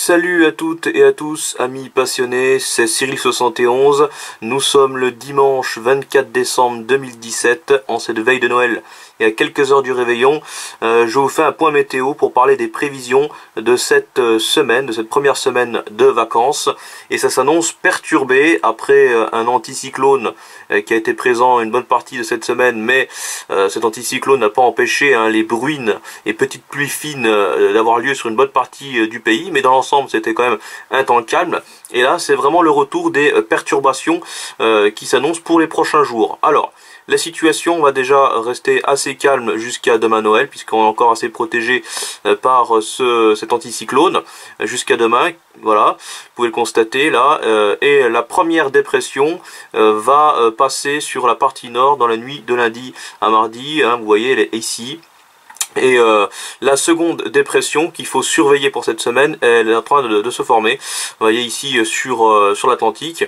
Salut à toutes et à tous, amis passionnés, c'est Cyril71. Nous sommes le dimanche 24 décembre 2017, en cette veille de Noël et à quelques heures du réveillon. Je vous fais un point météo pour parler des prévisions de cette semaine, de cette première semaine de vacances. Et ça s'annonce perturbé après un anticyclone qui a été présent une bonne partie de cette semaine, mais cet anticyclone n'a pas empêché les bruines et petites pluies fines d'avoir lieu sur une bonne partie du pays, mais dans l'ensemble c'était quand même un temps calme. Et là c'est vraiment le retour des perturbations qui s'annoncent pour les prochains jours. Alors la situation va déjà rester assez calme jusqu'à demain Noël, puisqu'on est encore assez protégé par cet anticyclone jusqu'à demain. Voilà, vous pouvez le constater là. Et la première dépression va passer sur la partie nord dans la nuit de lundi à mardi. Vous voyez, elle est ici. Et la seconde dépression qu'il faut surveiller pour cette semaine, elle est en train de se former. Vous voyez ici sur l'Atlantique.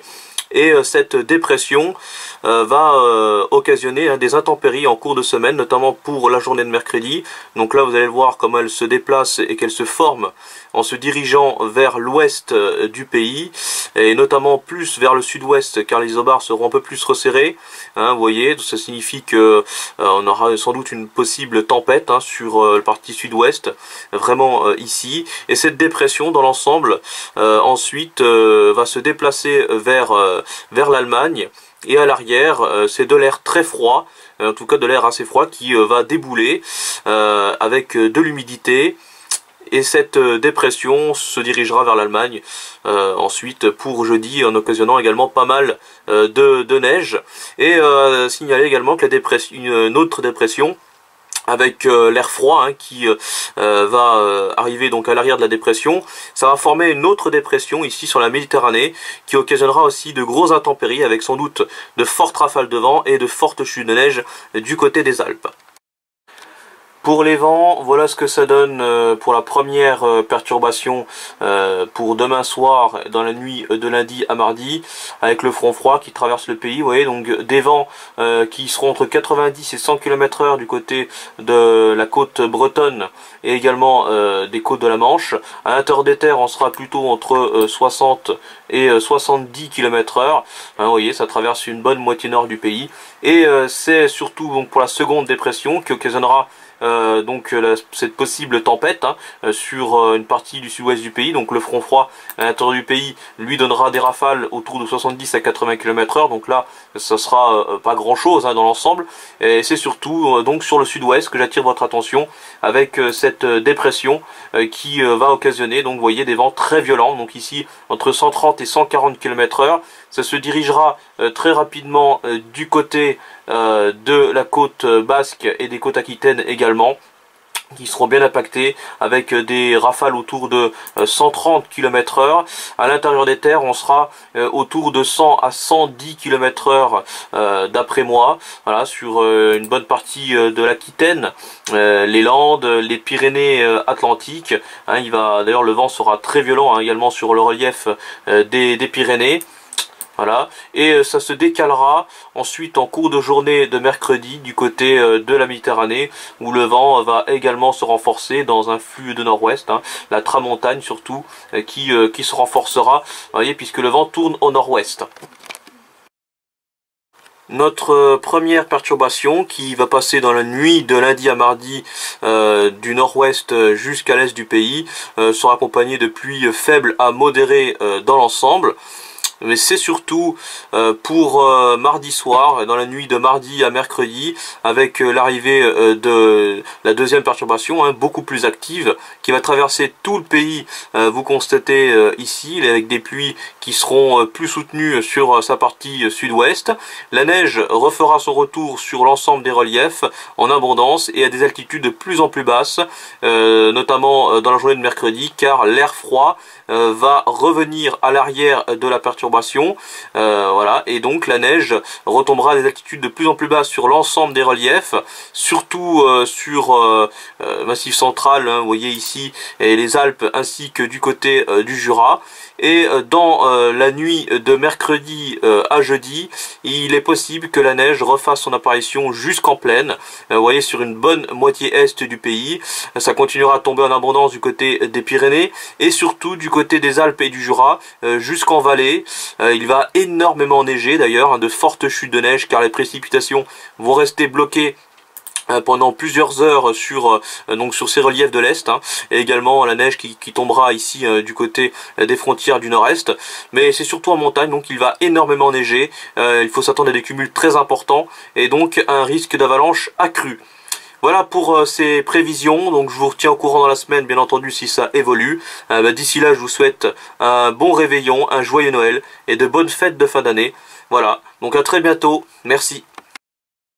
Et cette dépression va occasionner des intempéries en cours de semaine, notamment pour la journée de mercredi. Donc là vous allez voir comment elle se déplace et qu'elle se forme en se dirigeant vers l'ouest du pays, et notamment plus vers le sud-ouest, car les isobars seront un peu plus resserrés. Vous voyez, ça signifie que on aura sans doute une possible tempête sur la partie sud-ouest, vraiment ici. Et cette dépression dans l'ensemble ensuite va se déplacer vers l'Allemagne, et à l'arrière c'est de l'air très froid, en tout cas de l'air assez froid qui va débouler avec de l'humidité. Et cette dépression se dirigera vers l'Allemagne ensuite pour jeudi, en occasionnant également pas mal de neige. Et signaler également que une autre dépression avec l'air froid qui va arriver donc à l'arrière de la dépression, ça va former une autre dépression ici sur la Méditerranée qui occasionnera aussi de grosses intempéries, avec sans doute de fortes rafales de vent et de fortes chutes de neige du côté des Alpes. Pour les vents, voilà ce que ça donne pour la première perturbation pour demain soir, dans la nuit de lundi à mardi, avec le front froid qui traverse le pays. Vous voyez, donc des vents qui seront entre 90 et 100 km/h du côté de la côte bretonne et également des côtes de la Manche. À l'intérieur des terres, on sera plutôt entre 60 et 70 km/h. Vous voyez, ça traverse une bonne moitié nord du pays. Et c'est surtout donc pour la seconde dépression qui occasionnera cette possible tempête sur une partie du sud-ouest du pays. Donc le front froid à l'intérieur du pays lui donnera des rafales autour de 70 à 80 km/h. Donc là ça sera pas grand chose dans l'ensemble. Et c'est surtout donc sur le sud-ouest que j'attire votre attention avec cette dépression qui va occasionner, donc vous voyez, des vents très violents. Donc ici entre 130 et 140 km/h. Ça se dirigera très rapidement du côté de la côte basque et des côtes aquitaines également, qui seront bien impactés avec des rafales autour de 130 km/h. À l'intérieur des terres, on sera autour de 100 à 110 km/h d'après moi. Voilà, sur une bonne partie de l'Aquitaine, les Landes, les Pyrénées Atlantiques. D'ailleurs, le vent sera très violent également sur le relief des Pyrénées. Voilà, et ça se décalera ensuite en cours de journée de mercredi du côté de la Méditerranée, où le vent va également se renforcer dans un flux de nord-ouest, la tramontagne surtout, qui se renforcera, vous voyez, puisque le vent tourne au nord-ouest. Notre première perturbation qui va passer dans la nuit de lundi à mardi du nord-ouest jusqu'à l'est du pays sera accompagnée de pluies faibles à modérées dans l'ensemble. Mais c'est surtout pour mardi soir, dans la nuit de mardi à mercredi, avec l'arrivée de la deuxième perturbation, beaucoup plus active, qui va traverser tout le pays. Vous constatez ici, avec des pluies qui seront plus soutenues sur sa partie sud-ouest. La neige refera son retour sur l'ensemble des reliefs en abondance et à des altitudes de plus en plus basses, notamment dans la journée de mercredi, car l'air froid va revenir à l'arrière de la perturbation perturbations, voilà, et donc la neige retombera à des altitudes de plus en plus basses sur l'ensemble des reliefs, surtout sur Massif central, hein, vous voyez ici, et les Alpes, ainsi que du côté du Jura. Et dans la nuit de mercredi à jeudi, il est possible que la neige refasse son apparition jusqu'en plaine, vous voyez, sur une bonne moitié est du pays. Ça continuera à tomber en abondance du côté des Pyrénées et surtout du côté des Alpes et du Jura jusqu'en vallée. Il va énormément neiger d'ailleurs, hein, de fortes chutes de neige, car les précipitations vont rester bloquées pendant plusieurs heures sur donc sur ces reliefs de l'Est, hein, et également la neige qui tombera ici du côté des frontières du nord-est. Mais c'est surtout en montagne, donc il va énormément neiger, il faut s'attendre à des cumuls très importants et donc un risque d'avalanche accru. Voilà pour ces prévisions, donc je vous retiens au courant dans la semaine, bien entendu, si ça évolue. D'ici là, je vous souhaite un bon réveillon, un joyeux Noël et de bonnes fêtes de fin d'année. Voilà, donc à très bientôt, merci.